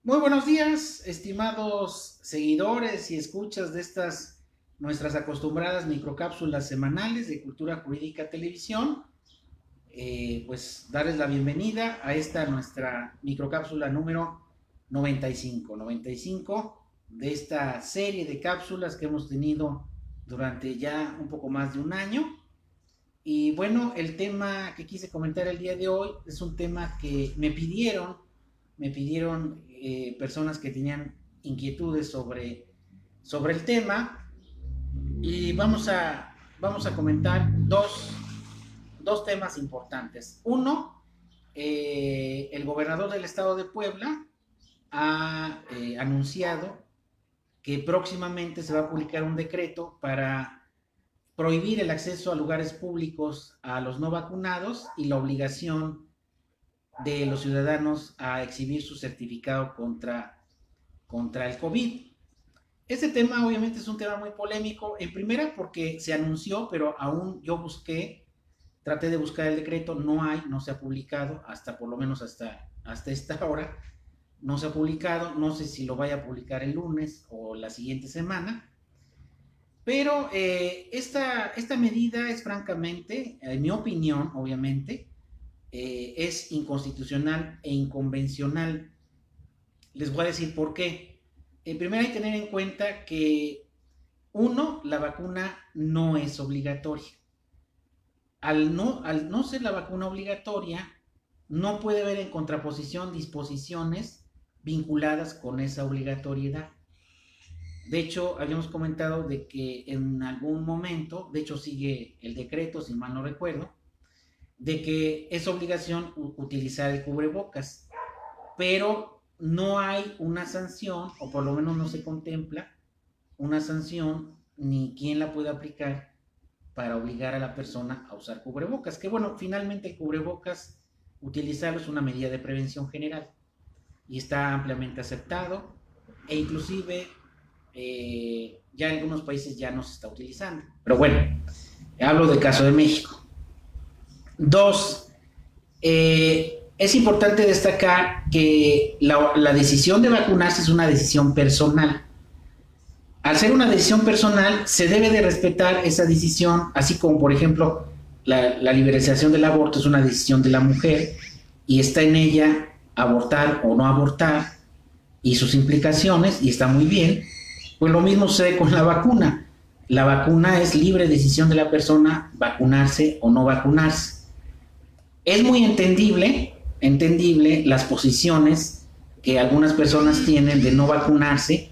Muy buenos días, estimados seguidores y escuchas de estas nuestras acostumbradas microcápsulas semanales de Cultura Jurídica Televisión. Pues darles la bienvenida a esta nuestra microcápsula número 95 de esta serie de cápsulas que hemos tenido durante ya un poco más de un año. Y bueno, el tema que quise comentar el día de hoy es un tema que me pidieron personas que tenían inquietudes sobre el tema, y vamos a comentar dos temas importantes. Uno, el gobernador del estado de Puebla ha anunciado que próximamente se va a publicar un decreto para prohibir el acceso a lugares públicos a los no vacunados y la obligación de los ciudadanos a exhibir su certificado contra el COVID. Este tema obviamente es un tema muy polémico, en primera porque se anunció, pero aún traté de buscar el decreto, no se ha publicado, hasta por lo menos hasta esta hora, no se ha publicado, no sé si lo vaya a publicar el lunes o la siguiente semana, pero esta medida es francamente, en mi opinión, obviamente, es inconstitucional e inconvencional. Les voy a decir por qué. Primero hay que tener en cuenta que, uno, la vacuna no es obligatoria. Al no ser la vacuna obligatoria, no puede haber en contraposición disposiciones vinculadas con esa obligatoriedad. De hecho, habíamos comentado de que en algún momento, de hecho sigue el decreto, si mal no recuerdo, de que es obligación utilizar el cubrebocas, pero no hay una sanción, o por lo menos no se contempla una sanción, ni quién la puede aplicar para obligar a la persona a usar cubrebocas, que bueno, finalmente el cubrebocas, utilizarlo es una medida de prevención general, y está ampliamente aceptado, e inclusive ya en algunos países ya no se está utilizando. Pero bueno, hablo del caso de México. Dos, es importante destacar que la decisión de vacunarse es una decisión personal. Al ser una decisión personal, se debe de respetar esa decisión, así como, por ejemplo, la liberalización del aborto es una decisión de la mujer y está en ella abortar o no abortar y sus implicaciones, y está muy bien. Pues lo mismo sucede con la vacuna. La vacuna es libre decisión de la persona vacunarse o no vacunarse. Es muy entendible las posiciones que algunas personas tienen de no vacunarse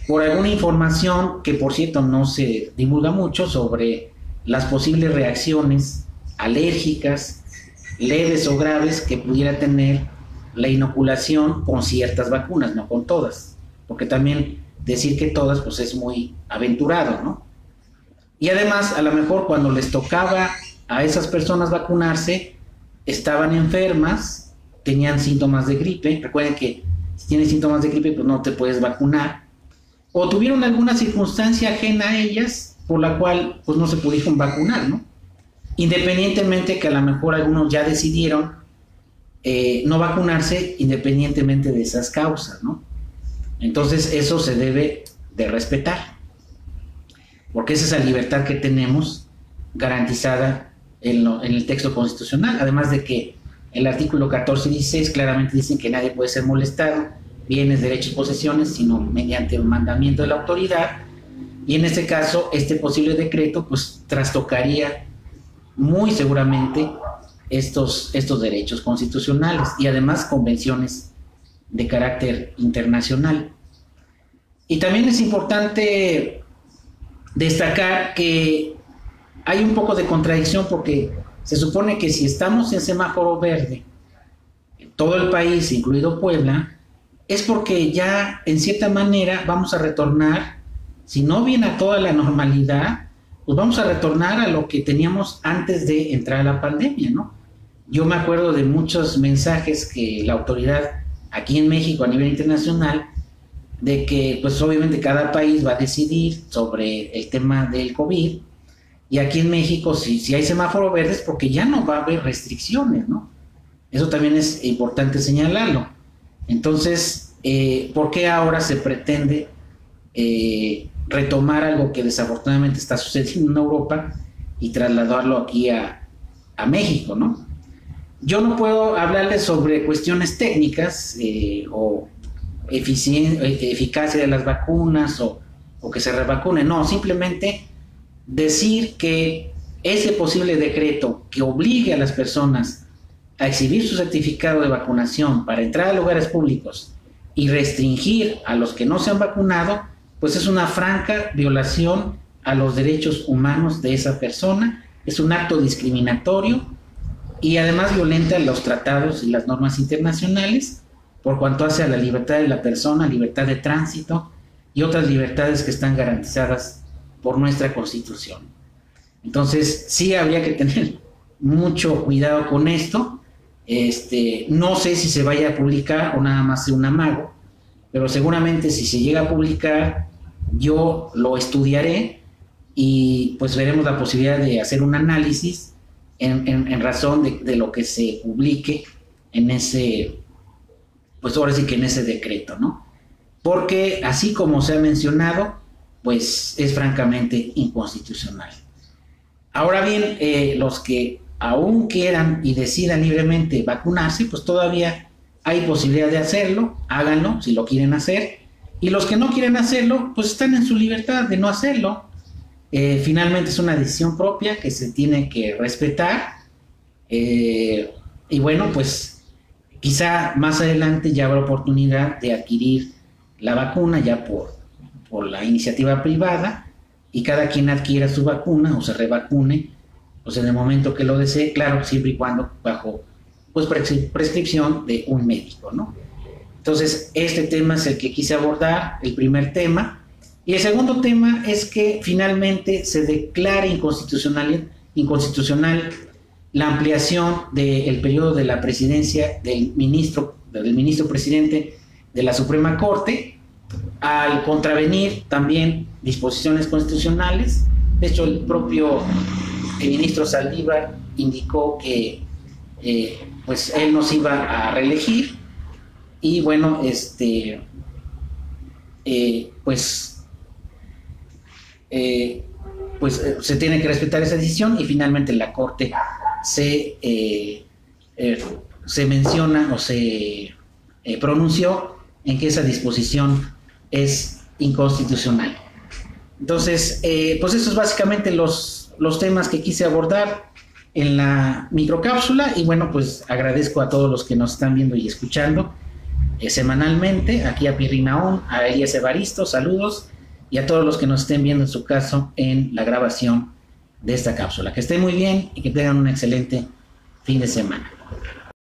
por alguna información que, por cierto, no se divulga mucho sobre las posibles reacciones alérgicas, leves o graves, que pudiera tener la inoculación con ciertas vacunas, no con todas, porque también decir que todas pues es muy aventurado, ¿no? Y además, a lo mejor cuando les tocaba a esas personas vacunarse, estaban enfermas, tenían síntomas de gripe. Recuerden que si tienes síntomas de gripe, pues no te puedes vacunar, o tuvieron alguna circunstancia ajena a ellas por la cual pues no se pudieron vacunar, ¿no? Independientemente que a lo mejor algunos ya decidieron no vacunarse independientemente de esas causas, ¿no? Entonces eso se debe de respetar, porque es esa libertad que tenemos garantizada en el texto constitucional, además de que el artículo 14 y 16 claramente dicen que nadie puede ser molestado, bienes, derechos, posesiones, sino mediante un mandamiento de la autoridad, y en este caso, este posible decreto pues trastocaría muy seguramente estos derechos constitucionales y además convenciones de carácter internacional. Y también es importante destacar que hay un poco de contradicción, porque se supone que si estamos en semáforo verde en todo el país, incluido Puebla, es porque ya en cierta manera vamos a retornar, si no bien a toda la normalidad, pues vamos a retornar a lo que teníamos antes de entrar a la pandemia, ¿no? Yo me acuerdo de muchos mensajes que la autoridad aquí en México a nivel internacional, de que pues obviamente cada país va a decidir sobre el tema del COVID, y aquí en México si hay semáforo verde es porque ya no va a haber restricciones, ¿no? Eso también es importante señalarlo. Entonces, ¿por qué ahora se pretende retomar algo que desafortunadamente está sucediendo en Europa y trasladarlo aquí a México, ¿no? Yo no puedo hablarles sobre cuestiones técnicas o eficacia de las vacunas o que se revacunen, no, simplemente decir que ese posible decreto que obligue a las personas a exhibir su certificado de vacunación para entrar a lugares públicos y restringir a los que no se han vacunado, pues es una franca violación a los derechos humanos de esa persona, es un acto discriminatorio y además violenta los tratados y las normas internacionales por cuanto hace a la libertad de la persona, libertad de tránsito y otras libertades que están garantizadas por nuestra Constitución. Entonces, sí habría que tener mucho cuidado con esto. No sé si se vaya a publicar o nada más sea un amago, pero seguramente si se llega a publicar, yo lo estudiaré y pues veremos la posibilidad de hacer un análisis en razón de lo que se publique en ese, pues ahora sí que en ese decreto, ¿no? Porque así como se ha mencionado, pues es francamente inconstitucional. Ahora bien, los que aún quieran y decidan libremente vacunarse, pues todavía hay posibilidad de hacerlo, háganlo si lo quieren hacer, y los que no quieren hacerlo, pues están en su libertad de no hacerlo. Finalmente es una decisión propia que se tiene que respetar, y bueno, pues quizá más adelante ya habrá oportunidad de adquirir la vacuna ya por la iniciativa privada, y cada quien adquiera su vacuna o se revacune pues en el momento que lo desee, claro, siempre y cuando bajo pues prescripción de un médico, ¿no? Entonces, este tema es el que quise abordar, el primer tema. Y el segundo tema es que finalmente se declara inconstitucional la ampliación del periodo de la presidencia del ministro presidente de la Suprema Corte, al contravenir también disposiciones constitucionales. De hecho, el propio ministro Saldívar indicó que pues él nos iba a reelegir y bueno, se tiene que respetar esa decisión y finalmente la Corte se menciona o se pronunció en que esa disposición es inconstitucional. Entonces, pues esos básicamente los temas que quise abordar en la microcápsula y bueno, pues agradezco a todos los que nos están viendo y escuchando semanalmente, aquí a Pirri Nahón, a Elías Evaristo, saludos, y a todos los que nos estén viendo en su caso en la grabación de esta cápsula. Que estén muy bien y que tengan un excelente fin de semana.